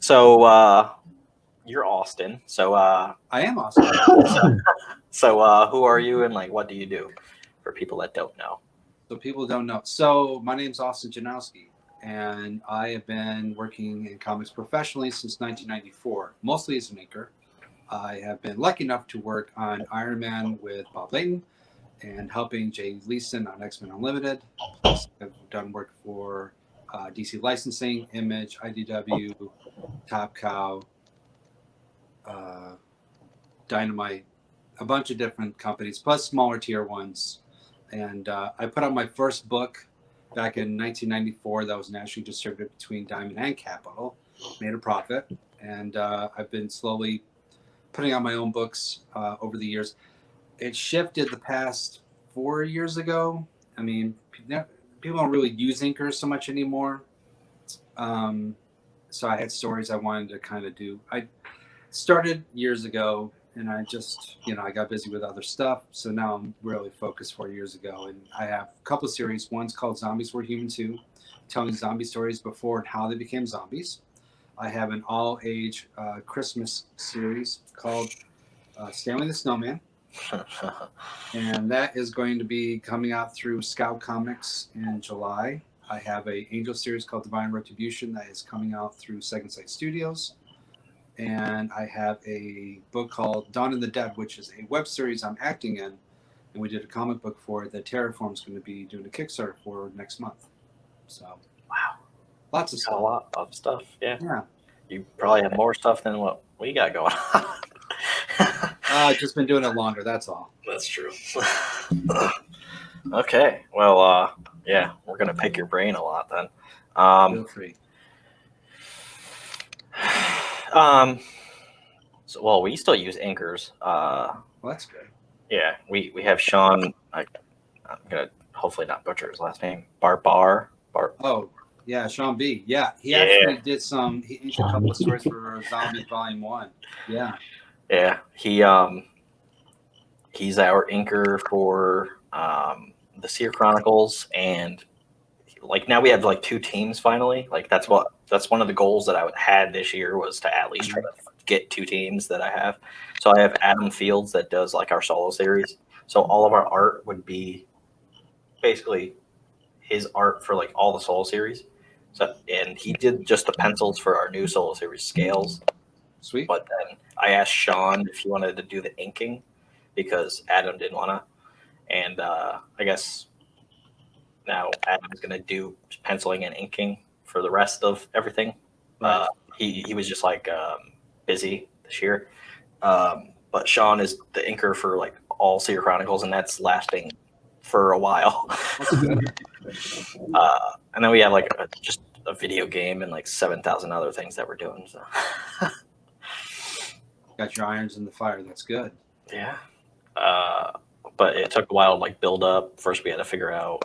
So you're Austin. So I am Austin. so who are you and like what do you do for people that don't know? So people don't know. So my name's Austin Janowsky, and I have been working in comics professionally since 1994, mostly as an inker. I have been lucky enough to work on Ironman with Bob Layton and helping Jay Leeson on X-Men Unlimited. Plus, I've done work for DC Licensing, Image, IDW, Top Cow, Dynamite, a bunch of different companies, plus smaller tier ones. And I put out my first book back in 1994 that was nationally distributed between Diamond and Capital, made a profit. And I've been slowly putting out my own books over the years. It shifted the past 4 years ago. I mean, people don't really use inkers so much anymore. So I had stories I wanted to kind of do. I started years ago, and I just, I got busy with other stuff. So now I'm really focused 4 years ago. And I have a couple of series. One's called Zombies Were Human Too, telling zombie stories before and how they became zombies. I have an all-age Christmas series called Stanley the Snowman. And that is going to be coming out through Scout Comics in July. I have a Angel series called Divine Retribution that is coming out through Second Sight Studios. And I have a book called Dawn of the Dead, which is a web series I'm acting in. And we did a comic book for it that Terraform's going to be doing a Kickstarter for next month. So, wow. Lots of stuff. A lot of stuff, yeah. Yeah. You probably have more stuff than what we got going on. I've just been doing it longer, that's all. That's true. Okay, well, yeah, we're going to pick your brain a lot then. Feel free. So, well, we still use anchors. Well, that's good. Yeah, we have Sean. I'm going to hopefully not butcher his last name. Barbar. Oh, yeah, Sean B. Yeah, he actually did he inked a couple of stories for Zombies Volume 1. Yeah. Yeah, he's our inker for the Seer Chronicles, and like now we have like 2 teams finally. Like that's one of the goals that I had this year was to at least try to get 2 teams that I have. So I have Adam Fields that does like our solo series. So all of our art would be basically his art for like all the solo series. So and he did just the pencils for our new solo series scales. Sweet. But then I asked Sean if he wanted to do the inking because Adam didn't want to. And I guess now Adam's going to do penciling and inking for the rest of everything. Right. He was just like busy this year. But Sean is the inker for like all Seer Chronicles, and that's lasting for a while. That's good. And then we have like just a video game and like 7,000 other things that we're doing. So. Got your irons in the fire. That's good. Yeah. But it took a while to like build up. First, we had to figure out,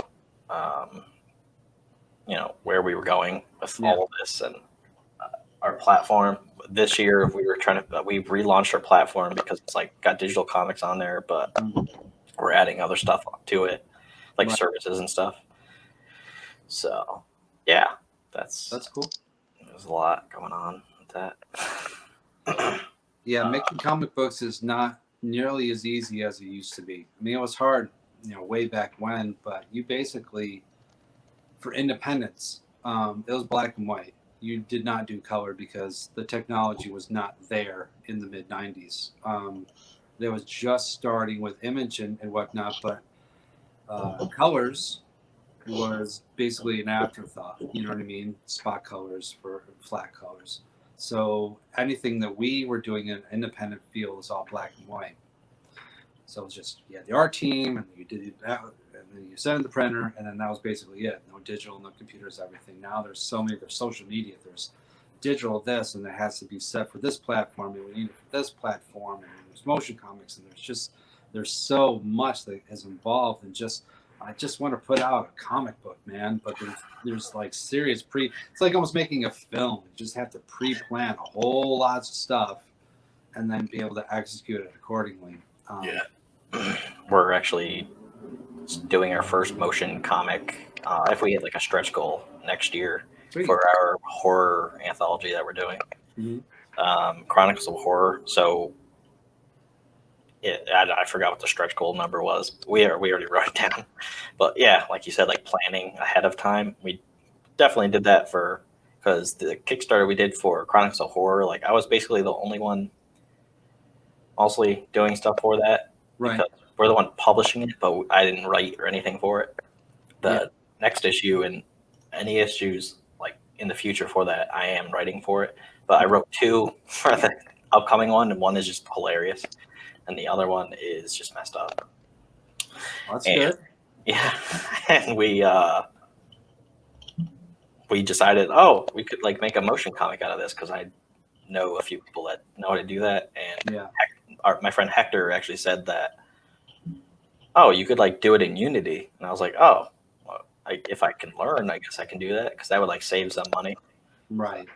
where we were going with all of this and our platform. This year, we relaunched our platform because it's like got digital comics on there, but we're adding other stuff to it, like services and stuff. So, yeah, that's cool. There's a lot going on with that. Yeah, making comic books is not nearly as easy as it used to be. I mean, it was hard, way back when, but you basically, for independence, it was black and white. You did not do color because the technology was not there in the mid-90s. There was just starting with image and whatnot, but colors was basically an afterthought. You know what I mean? Spot colors for flat colors. So anything that we were doing in an independent field was all black and white. So it was just, you had the art team, and you did that, and then you sent it to the printer, and then that was basically it. No digital, no computers, everything. Now there's social media, there's digital this, and it has to be set for this platform, and we need it for this platform, and there's motion comics, and there's so much that is involved, and I just want to put out a comic book, man. But there's like serious it's like almost making a film. You just have to pre-plan a whole lot of stuff and then be able to execute it accordingly. We're actually doing our first motion comic. If we hit like a stretch goal next year, Sweet. for our horror anthology that we're doing. Mm-hmm. Chronicles of Horror. So I forgot what the stretch goal number was. We already wrote it down. But yeah, like you said, like planning ahead of time. We definitely did that because the Kickstarter we did for Chronicles of Horror, like I was basically the only one mostly doing stuff for that. Right. Because we're the one publishing it, but I didn't write or anything for it. The next issue and any issues like in the future for that, I am writing for it. But I wrote 2 for the upcoming one, and one is just hilarious, and the other one is just messed up. That's good. Yeah, and we decided, we could like make a motion comic out of this because I know a few people that know how to do that, and my friend Hector actually said that, you could like do it in Unity, and I was like, if I can learn, I guess I can do that because that would like save some money. Right.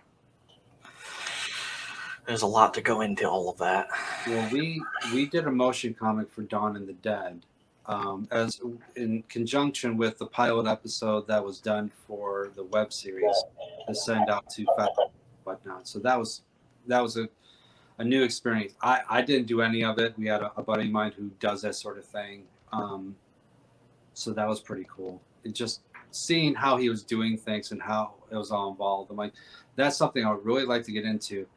There's a lot to go into all of that. Well, we did a motion comic for Dawn of the Dead, as in conjunction with the pilot episode that was done for the web series to send out to whatnot. So that was a new experience. I didn't do any of it. We had a buddy of mine who does that sort of thing. So that was pretty cool. It just seeing how he was doing things and how it was all involved. I'm like, that's something I would really like to get into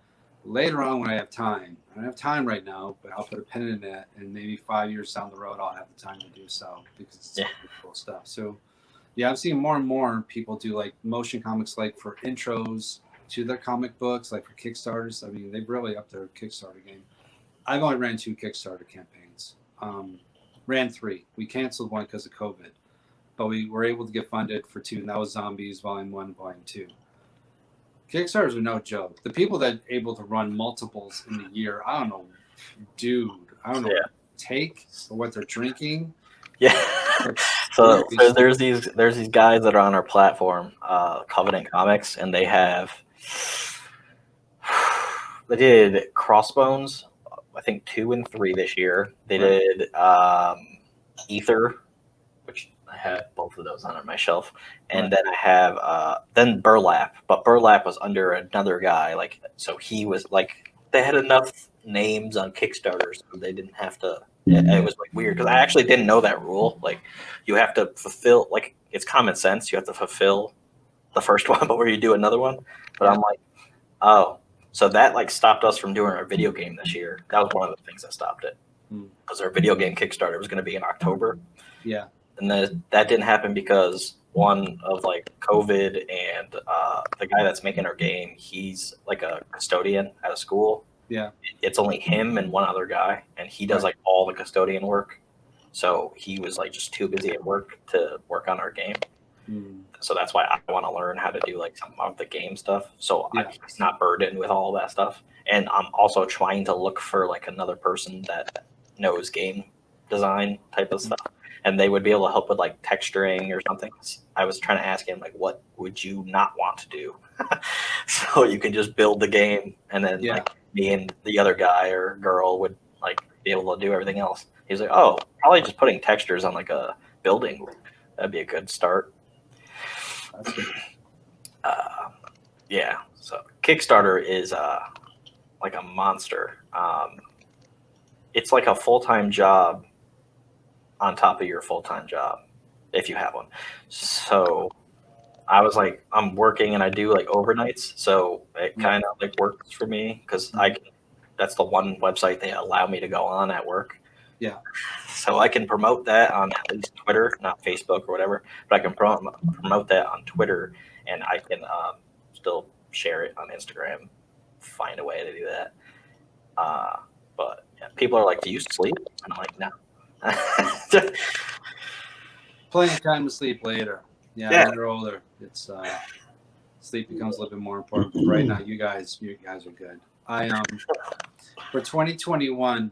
later on when I have time. I don't have time right now, but I'll put a pin in it, and maybe 5 years down the road, I'll have the time to do so because it's really cool stuff. So, yeah, I'm seeing more and more people do like motion comics, like for intros to their comic books, like for Kickstarters. I mean, they've really upped their Kickstarter game. I've only ran 2 Kickstarter campaigns. Ran 3. We canceled one because of COVID, but we were able to get funded for 2, and that was Zombies Volume 1, Volume 2. Kickstarters are no joke. The people that are able to run multiples in a year, I don't know what they take or what they're drinking. Yeah. So there's these guys that are on our platform, Covenant Comics, and they did Crossbones, I think 2 and 3 this year. They did Ether, which I have both of those on my shelf, and then I have then Burlap, but Burlap was under another guy, like, so he was like, they had enough names on Kickstarter so they didn't have to. It was like weird because I actually didn't know that rule. Like, you have to fulfill, like, it's common sense. You have to fulfill the first one before you do another one. But I'm like, so that like stopped us from doing our video game this year. That was one of the things that stopped it because our video game Kickstarter was going to be in October. Yeah. And then that didn't happen because one of like COVID, and the guy that's making our game, he's like a custodian at a school. Yeah. It's only him and one other guy, and he does like all the custodian work. So he was like just too busy at work to work on our game. So that's why I want to learn how to do like some of the game stuff. So he's not burdened with all that stuff. And I'm also trying to look for like another person that knows game design type of stuff. And they would be able to help with like texturing or something. I was trying to ask him, like, what would you not want to do? So you can just build the game, and then like me and the other guy or girl would like be able to do everything else. He's like, probably just putting textures on like a building. That'd be a good start. That's good. So Kickstarter is like a monster. It's like a full-time job on top of your full-time job if you have one. So I was like, I'm working and I do like overnights, so it kind of like works for me because that's the one website they allow me to go on at work. Yeah. So I can promote that on at least Twitter, not Facebook or whatever, but I can promote that on Twitter, and I can still share it on Instagram, find a way to do that. But people are like, do you sleep? And I'm like, no. Plenty of time to sleep later. Yeah. When you're older, it's sleep becomes a little bit more important. But right now, you guys are good. For 2021,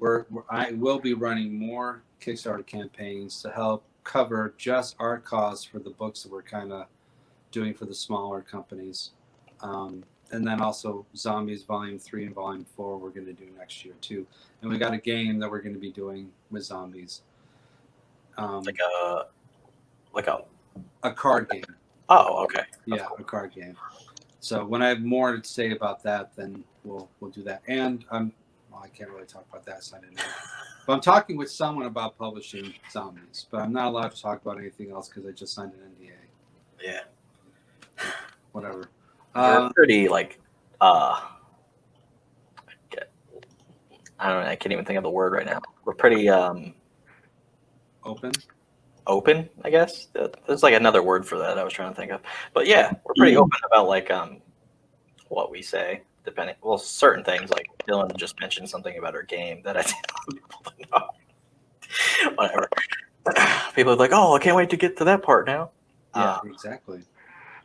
I will be running more Kickstarter campaigns to help cover just art costs for the books that we're kind of doing for the smaller companies. And then also Zombies Volume 3 and Volume 4 we're going to do next year too. And we got a game that we're going to be doing with zombies. Like a card game. Oh, okay. That's cool. A card game. So when I have more to say about that, then we'll do that. And I can't really talk about that side of it. But I'm talking with someone about publishing zombies, but I'm not allowed to talk about anything else because I just signed an NDA. Yeah. Whatever. We're pretty like I don't know. I can't even think of the word right now. We're pretty Open. Open, I guess. There's like another word for that I was trying to think of. But yeah, we're pretty open about like what we say, depending. Well, certain things like Dylan just mentioned something about our game that I didn't want people to know. Whatever. People are like, "Oh, I can't wait to get to that part now." Yeah, exactly.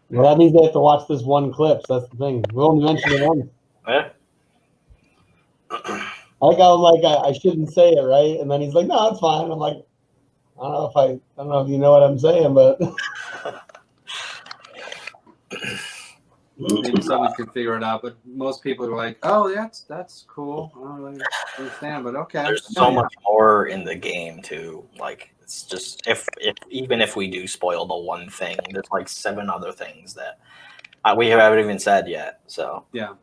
Well, that means they have to watch this one clip. So that's the thing. We only mentioned it once. Yeah. I'm like, I shouldn't say it, right? And then he's like, no, it's fine. I'm like, I don't know if you know what I'm saying, but maybe someone can figure it out. But most people are like, "Oh, that's cool. I don't really understand, but okay." There's so much more in the game too. Like it's just if even if we do spoil the one thing, there's like 7 other things that we haven't even said yet. So yeah,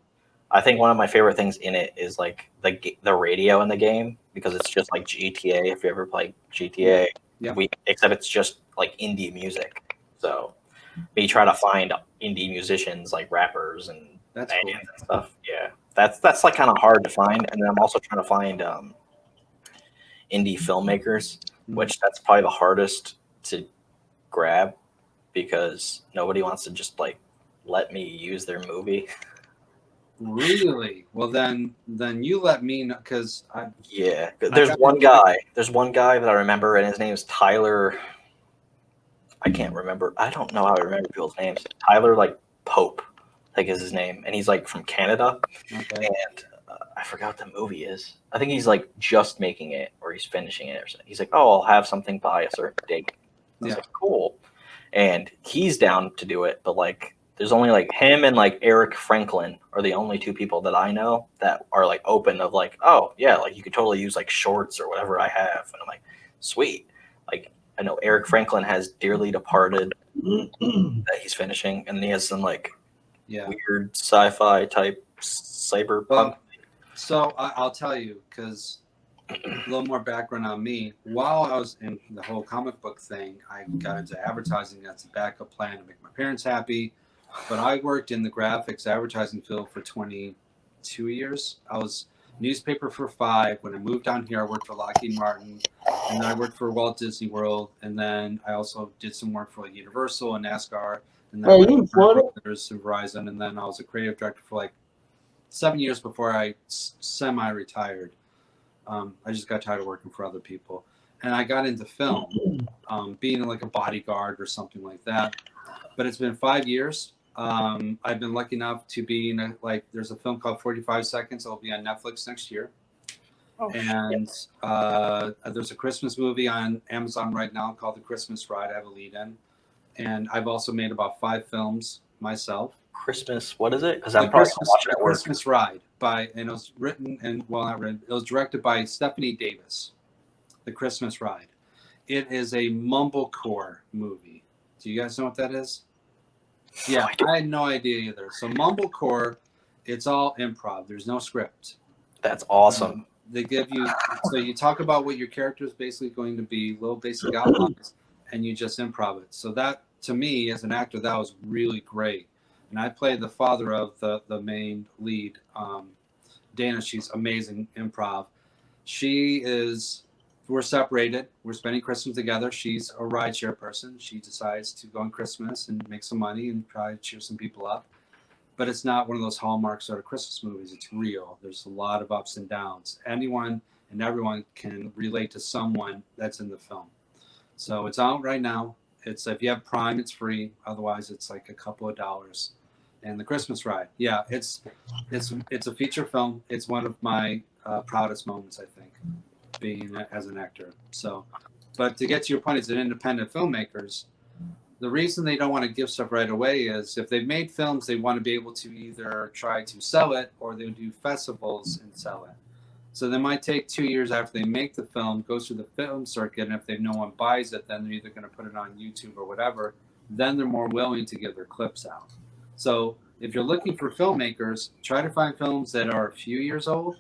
I think one of my favorite things in it is like the radio in the game because it's just like GTA. If you ever play GTA, yeah. Except it's just like indie music. So we try to find indie musicians like rappers and That's bands cool. and stuff. Yeah, that's like kind of hard to find. And then I'm also trying to find indie filmmakers, which that's probably the hardest to grab because nobody wants to just like let me use their movie. Really? Well, then you let me know because There's one guy that I remember, and his name is Tyler. I can't remember. I don't know how I remember people's names. Tyler like Pope, I think is his name, and he's like from Canada. Okay. And I forgot what the movie is. I think he's like just making it or he's finishing it or something. He's like, "Oh, I'll have something by a certain date." I was like, "Cool," and he's down to do it, but like. There's only like him and like Eric Franklin are the only 2 people that I know that are like open of like, oh yeah, like you could totally use like shorts or whatever I have. And I'm like, sweet. Like I know Eric Franklin has Dearly Departed that he's finishing, and he has some like weird sci-fi type cyberpunk. Well, so I'll tell you because a little more background on me. While I was in the whole comic book thing, I got into advertising as a backup plan to make my parents happy. But I worked in the graphics advertising field for 22 years. I was newspaper for 5. When I moved down here, I worked for Lockheed Martin, and then I worked for Walt Disney World, and then I also did some work for like Universal and NASCAR, and then I went to Verizon, and then I was a creative director for like 7 years before I semi-retired. I just got tired of working for other people, and I got into film, being like a bodyguard or something like that. But it's been 5 years. I've been lucky enough to be in there's a film called 45 Seconds. It'll be on Netflix next year. And there's a Christmas movie on Amazon right now called The Christmas Ride. I have a lead in. And I've also made about 5 films myself. Christmas, what is it? Because I'm probably watching it. Christmas Ride and it was written and it was directed by Stephanie Davis. The Christmas Ride. It is a Mumblecore movie. Do you guys know what that is? Yeah, I had no idea either. So Mumblecore, it's all improv. There's no script. That's awesome. They give you, so you talk about what your character is basically going to be, little basic outlines, and you just improv it. So that, to me, as an actor, that was really great. And I played the father of the main lead, Dana. She's amazing improv. We're separated. We're spending Christmas together. She's a rideshare person. She decides to go on Christmas and make some money and try to cheer some people up. But it's not one of those Hallmark sort of Christmas movies. It's real. There's a lot of ups and downs. Anyone and everyone can relate to someone that's in the film. So it's out right now. It's if you have Prime, it's free. Otherwise, it's like a couple of dollars. And The Christmas Ride, yeah, it's a feature film. It's one of my proudest moments, I think, being as an actor. So, but to get to your point, as an independent filmmakers, the reason they don't want to give stuff right away is if they've made films, they want to be able to either try to sell it or they do festivals and sell it. So they might take 2 years after they make the film, goes through the film circuit, and if no one buys it, then they're either going to put it on YouTube or whatever. Then they're more willing to give their clips out. So if you're looking for filmmakers, try to find films that are a few years old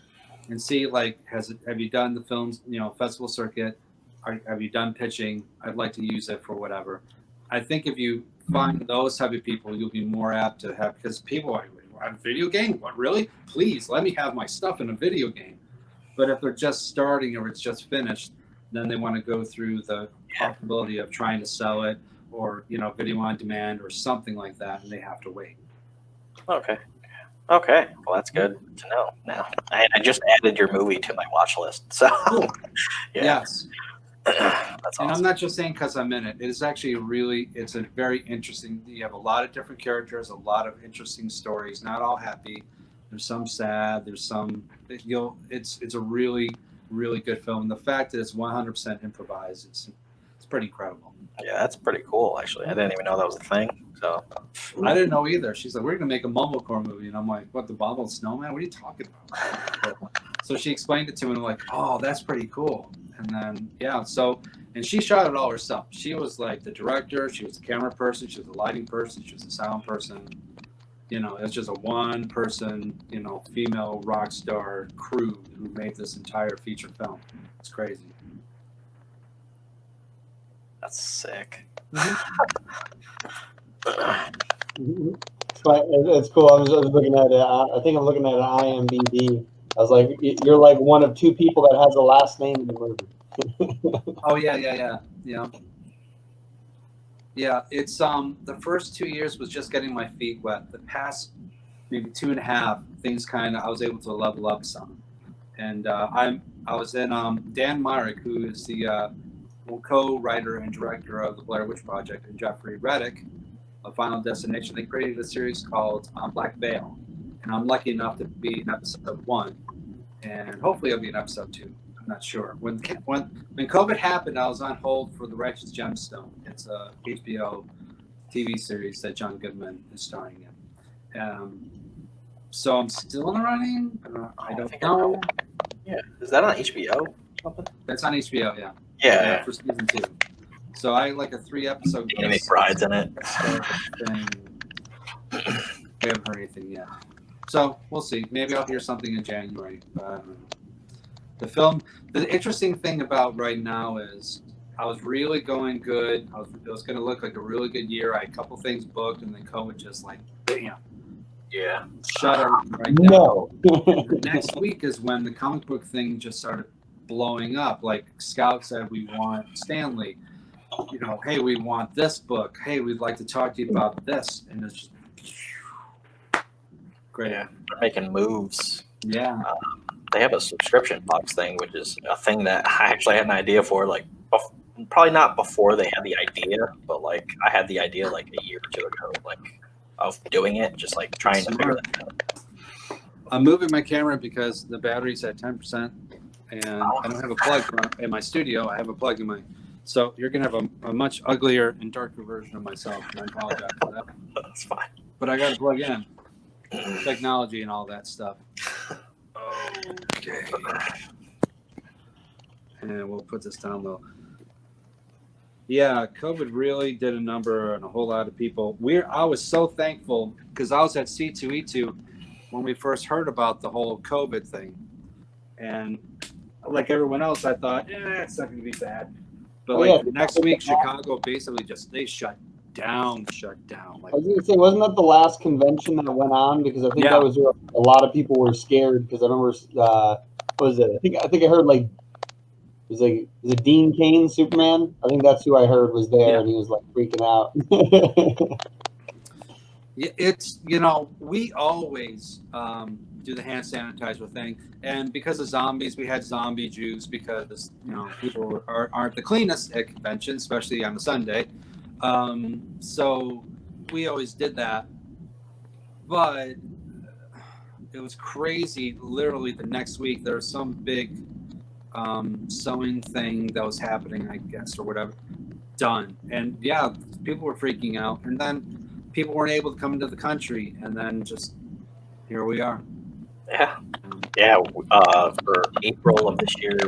and see, like, have you done the films, festival circuit? Have you done pitching? I'd like to use it for whatever. I think if you find those type of people, you'll be more apt to have, because people are like, a video game? What, really? Please let me have my stuff in a video game. But if they're just starting or it's just finished, then they want to go through the possibility of trying to sell it or, video on demand or something like that, and they have to wait. Okay. Well, that's good to know now. I just added your movie to my watch list. So, Yes. That's awesome. And I'm not just saying because I'm in it. It is actually it's a very interesting. You have a lot of different characters, a lot of interesting stories. Not all happy. There's some sad. There's some. It's a really, really good film. And the fact that it's 100% improvised, it's pretty incredible. Yeah, that's pretty cool. Actually, I didn't even know that was a thing. So I didn't know either. She's like, "We're gonna make a Mumblecore movie," and I'm like, "What? The Bobble Snowman? What are you talking about?" So she explained it to me, and I'm like, "Oh, that's pretty cool." And then and she shot it all herself. She was like the director, she was the camera person, she was the lighting person, she was the sound person. It was just a one person, female rock star crew who made this entire feature film. It's crazy. that's sick. It's cool. I was looking at it. I think I'm looking at an IMDb. I was like, you're like one of two people that has a last name in the movie. Oh yeah. It's the first 2 years was just getting my feet wet. The past maybe 2.5, things I was able to level up some. And I was in Dan Myrick, who is the co-writer and director of the Blair Witch Project, and Jeffrey Reddick of Final Destination. They created a series called Black Veil, and I'm lucky enough to be in episode 1, and hopefully I'll be in episode 2. I'm not sure. When COVID happened, I was on hold for The Righteous Gemstone. It's a HBO TV series that John Goodman is starring in. So I'm still in the running. I don't know. Yeah, is that on HBO? Something? That's on HBO. Yeah. Yeah. For season 2. So I like a 3-episode. Can you make brides in it? We haven't heard anything yet. So we'll see. Maybe I'll hear something in January. The film, the interesting thing about right now is I was really going good. It was going to look like a really good year. I had a couple things booked, and then COVID just like, bam. Yeah. Shut everything right down. No. Next week is when the comic book thing just started blowing up. Like Scout said, we want Stanley. Hey, we want this book. Hey, we'd like to talk to you about this. And it's just great. Yeah, they're making moves. Yeah. They have a subscription box thing, which is a thing that I actually had an idea for, like, probably not before they had the idea, but, like, I had the idea, like, a year or two ago, like, of doing it, just, like, trying to figure that out. I'm moving my camera because the battery's at 10%, and I don't have a plug in my studio. I have a plug in my... So you're going to have a much uglier and darker version of myself, and I apologize for that. That's fine. But I got to plug in technology and all that stuff. Okay. And we'll put this down low. Yeah, COVID really did a number on a whole lot of people. I was so thankful because I was at C2E2 when we first heard about the whole COVID thing. And like everyone else, I thought, it's not going to be bad. But next week, Chicago basically they shut down. Like, I was going to say, wasn't that the last convention that went on? Because I think that was where a lot of people were scared. Because I remember, what was it? I think I heard like is it Dean Cain, Superman? I think that's who I heard was there, and he was like freaking out. It's we always do the hand sanitizer thing, and because of zombies, we had zombie juice because people aren't the cleanest at conventions, especially on a Sunday. So we always did that, but it was crazy. Literally the next week, there was some big sewing thing that was happening, I guess, or whatever, done. And people were freaking out, and then people weren't able to come into the country, and then just here we are. Yeah. For April of this year,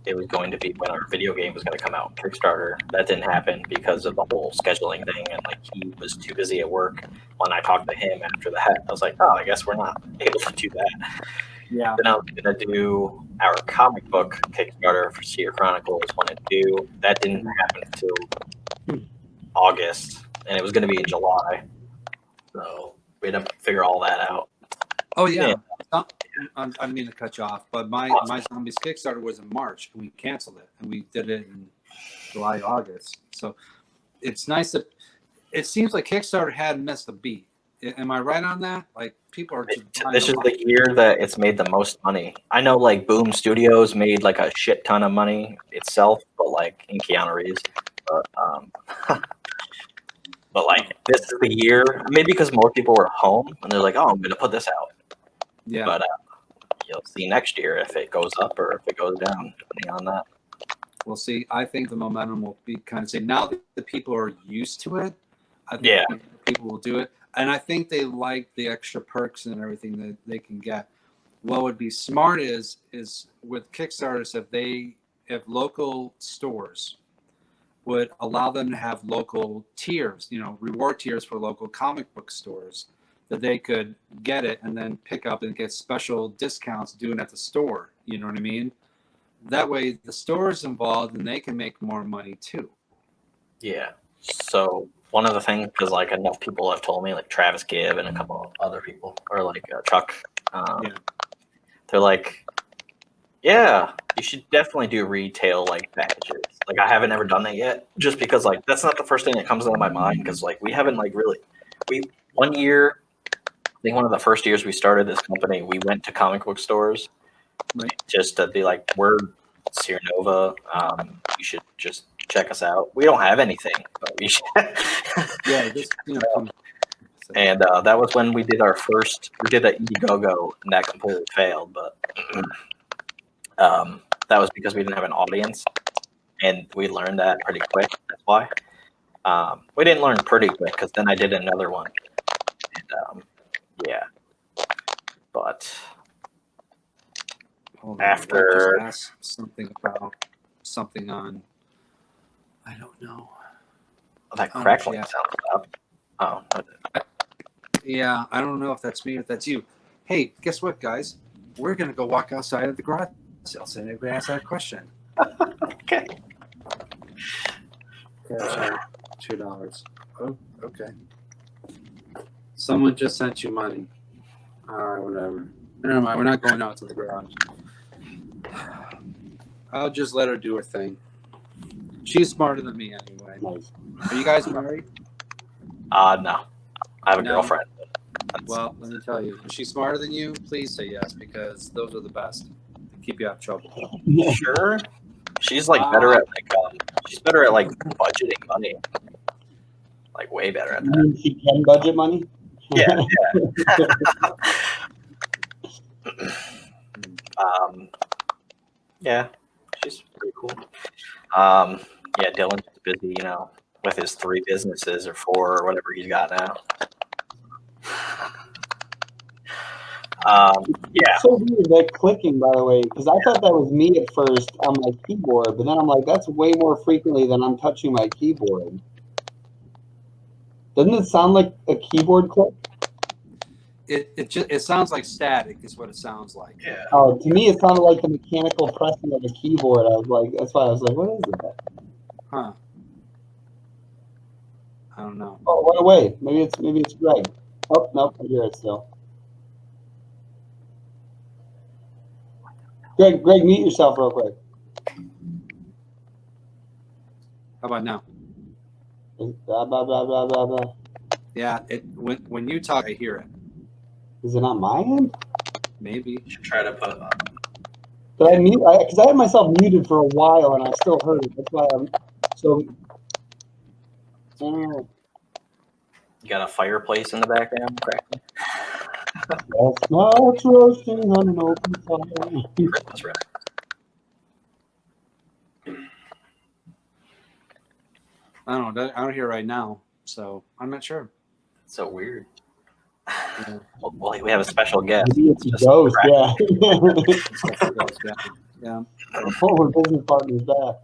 it was going to be when our video game was going to come out on Kickstarter. That didn't happen because of the whole scheduling thing, and like he was too busy at work. When I talked to him after that, I was like, oh, I guess we're not able to do that. Yeah. Then I was going to do our comic book Kickstarter for Seer Chronicles 1 and 2. That didn't happen until August, and it was going to be in July. So we had to figure all that out. Oh yeah. I didn't mean to cut you off, but my Zombies Kickstarter was in March, and we canceled it, and we did it in July, August. So it's nice that it seems like Kickstarter hadn't missed a beat. Am I right on that? Like people are just this is the year that it's made the most money. I know like Boom Studios made like a shit ton of money itself, but like in Keanu Reeves. But like this is the year, maybe because more people were home and they're like, oh, I'm gonna put this out. Yeah. But you'll see next year if it goes up or if it goes down, depending on that. We'll see. I think the momentum will be kind of same. Now that the people are used to it, I think people will do it. And I think they like the extra perks and everything that they can get. What would be smart is with Kickstarters, if local stores would allow them to have local tiers, reward tiers for local comic book stores, that they could get it and then pick up and get special discounts doing at the store. You know what I mean? That way the store is involved and they can make more money too. Yeah. So one of the things, because like enough people have told me, like Travis Gibb and a couple of other people, or like Chuck, they're like, yeah, you should definitely do retail like badges. Like I haven't ever done that yet, just because like that's not the first thing that comes into my mind, because like we haven't like really, one year, I think one of the first years we started this company, we went to comic book stores, just to be like, we're SeerNova, you should just check us out. We don't have anything, but we should. And that was when we did we did that Indiegogo, and that completely failed. But that was because we didn't have an audience, and we learned that pretty quick. That's why. We didn't learn pretty quick, because then I did another one. And but after I just asked something about something on, I don't know. That crackling sounds up. Oh. Yeah, I don't know if that's me or if that's you. Hey, guess what, guys? We're going to go walk outside of the garage sale and we're going to ask that question. Okay. $2. Oh, okay. Someone just sent you money. All right, whatever. Never mind, we're not going out to the garage. I'll just let her do her thing. She's smarter than me anyway. Nice. Are you guys married? No. I have a girlfriend. Well, let me tell you, if she's smarter than you, please say yes, because those are the best. They keep you out of trouble. Sure. She's like better at like budgeting money. Like way better at that. She can budget money? Yeah. Yeah, she's pretty cool. Dylan's busy, with his 3 businesses or 4 or whatever he's got now. It's so weird, that clicking, by the way, because I thought that was me at first on my keyboard, but then I'm like, that's way more frequently than I'm touching my keyboard. Doesn't it sound like a keyboard click? It sounds like static is what it sounds like. Yeah. Oh, to me, it sounded like the mechanical pressing of a keyboard. I was like, that's why I was like, what is that? Huh. I don't know. Oh, it went away. Maybe it's Greg. Oh, nope, I hear it still. Greg, mute yourself real quick. How about now? Blah, blah, blah, blah, blah, blah. Yeah, when you talk, I hear it. Is it on my end? Maybe. You should try to put it on. But I mute, because I had myself muted for a while and I still heard it. That's why I'm so. I don't know. You got a fireplace in the background, cracking. Chestnuts roasting on an open fire. Christmas wrap. I don't hear it right now, so I'm not sure. It's so weird. Yeah. Well, we have a special guest. Maybe it's a ghost, yeah. Yeah. Former business partners back.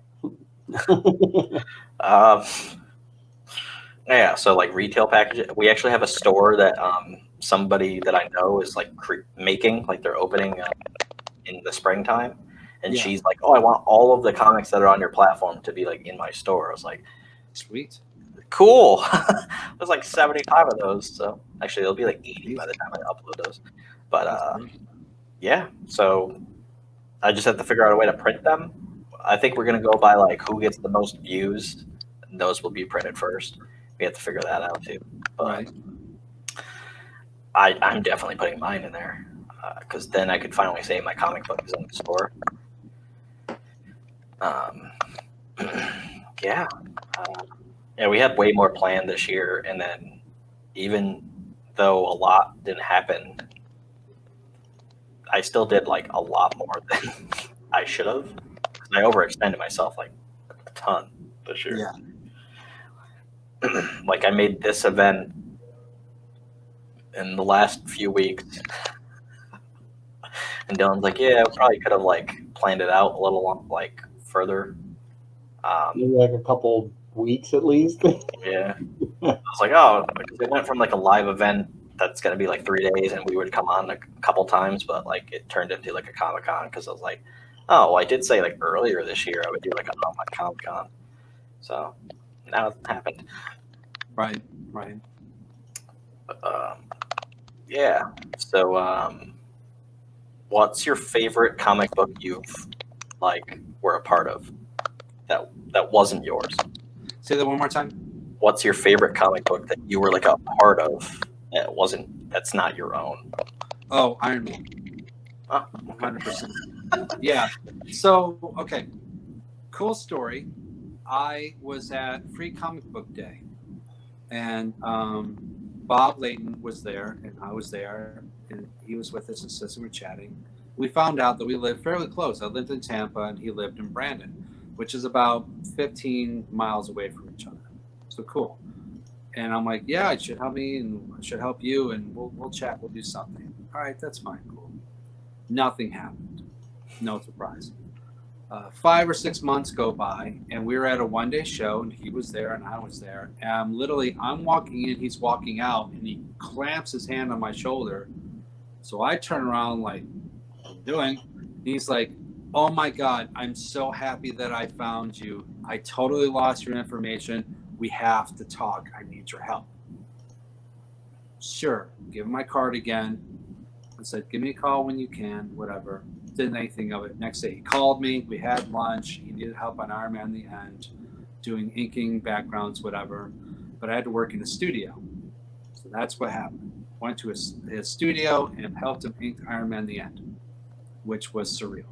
Yeah, so like retail packaging, we actually have a store that somebody that I know is like making, like they're opening in the springtime, and Yeah. she's like, "Oh, I want all of the comics that are on your platform to be like in my store." I was like, Sweet. "Cool." There's like 75 of those, so actually it'll be like 80 by the time I upload those. But yeah, so I just have to figure out a way to print them. I think we're gonna go by like who gets the most views, and those will be printed first. We have to figure that out too. But Right. I'm definitely putting mine in there because then I could finally say my comic book is in the store. Yeah. Yeah, we had way more planned this year, and then even though a lot didn't happen, I still did like a lot more than I should have. I overextended myself like a ton this year. Yeah. Like I made this event in the last few weeks, and Dylan's like, "Yeah, I probably could have like planned it out a little like further." Maybe like a couple weeks at least. Yeah, I was like, "Oh," because it went from like a live event that's gonna be like 3 days, and we would come on a couple times, but like it turned into like a Comic-Con because I was like, "Oh, well, I did say like earlier this year I would do like an online Comic-Con," so now it happened. Right. Right. Yeah. So, what's your favorite comic book you've like were a part of that wasn't yours? Say that one more time. What's your favorite comic book that you were like a part of that's not your own? Oh, Ironman. Oh, 100%. Yeah. So, okay. Cool story. I was at Free Comic Book Day, and Bob Layton was there, and I was there, and he was with us, and so we were chatting. We found out that we lived fairly close. I lived in Tampa, and he lived in Brandon, which is about 15 miles away from each other. So cool. And I'm like, yeah, it should help me, and I should help you, and we'll chat. We'll do something. All right, that's fine. Cool. Nothing happened. No surprise. 5 or 6 months go by, and we were at a one-day show, and he was there, and I was there. And I'm walking in, he's walking out, and he clamps his hand on my shoulder. So I turn around like, what are you doing? And he's like, oh my God, I'm so happy that I found you. I totally lost your information. We have to talk. I need your help. Sure. Give him my card again. I said, give me a call when you can, whatever. Didn't think anything of it. Next day he called me. We had lunch. He needed help on Ironman in the end, doing inking, backgrounds, whatever. But I had to work in a studio. So that's what happened. Went to his studio and helped him ink Ironman in the end, which was surreal.